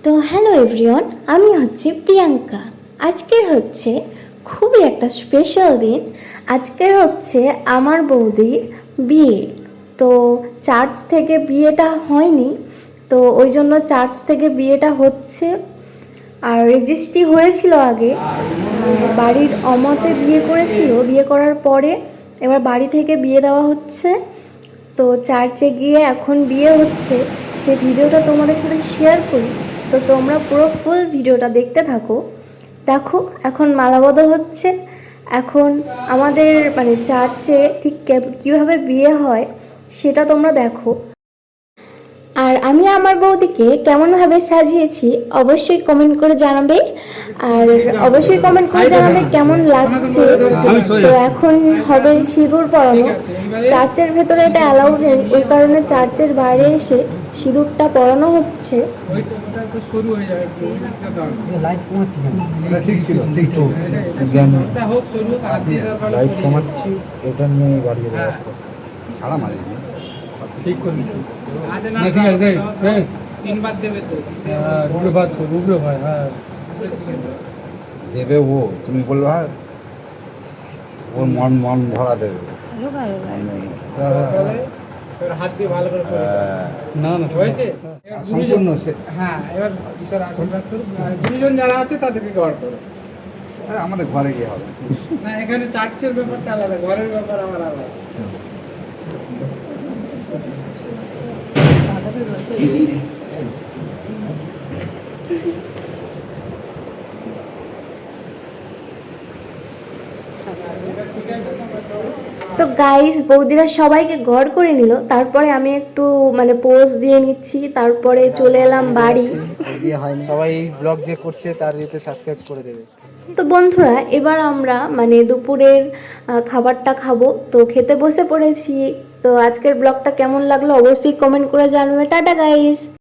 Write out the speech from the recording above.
তো hello everyone, আমি হচ্ছি প্রিয়াঙ্কা। আজকের হচ্ছে খুবই একটা স্পেশাল দিন। আজকের হচ্ছে আমার বৌদির বিয়ে। তো চার্চ থেকে বিয়েটা হয়নি, তো ওই জন্য চার্চ থেকে বিয়েটা হচ্ছে। আর রেজিস্ট্রি হয়েছিল আগে, বাড়ির অমতে বিয়ে করেছিল। বিয়ে করার পরে এবার বাড়ি থেকে বিয়ে দেওয়া হচ্ছে। তো চার্চে গিয়ে এখন বিয়ে হচ্ছে, সেই ভিডিওটা তোমাদের সাথে শেয়ার করি। তো তোমরা পুরো ফুল ভিডিওটা দেখতে থাকো। দেখো এখন মালা বদল হচ্ছে। এখন আমাদের মানে চার্চে ঠিক কীভাবে বিয়ে হয় সেটা তোমরা দেখো। আর আমি আমার বৌদিকে কেমনভাবে সাজিয়েছি অবশ্যই কমেন্ট করে জানাবে। আর অবশ্যই কমেন্ট করে জানাবে কেমন লাগছে। তো এখন হবে সিঁদুর পরানো। চার্চের ভেতরে এটা অ্যালাউ নেই, ওই কারণে চার্চের বাইরে এসে সিঁদুরটা পরানো হচ্ছে। লাইট কমাচ্ছি, এটা নিয়ে বাড়িয়ে দেবো আস্তে আস্তে। ছাড়া মারি ঠিক করে ঠিক আছে তিনবার দেবে তো রুগ্র ভাত রুগ্র ভাই। হ্যাঁ দেবে ও, তুমি বলবে হ্যাঁ ওর মন মন ভরা দেবে। হাত দিয়ে ভালো করে না না হয়েছে সম্পূর্ণ। হ্যাঁ এবার ঈশ্বর আশীর্বাদ করুন। দুজন যারা আছে তাদেরকে কভার করো। আমাদের ঘরে গিয়ে হবে না, এখানে চার্চের ব্যাপারটা আলাদা, ঘরের ব্যাপার আমার আলাদা। তো গাইস, বৌদিরা সবাইকে ঘর করে নিল, তারপরে আমি একটু মানে পোজ দিয়ে নিচ্ছি, তারপরে চলে এলাম বাড়ি। সবাই এই ব্লগ যে করছে তার ইয়েতে সাবস্ক্রাইব করে দেবে। তো বন্ধুরা, এবার আমরা মানে দুপুরের খাবারটা খাবো। তো খেতে বসে পড়েছি। তো আজকের ব্লগটা কেমন লাগলো অবশ্যই কমেন্ট করে জানাবে। Tata guys.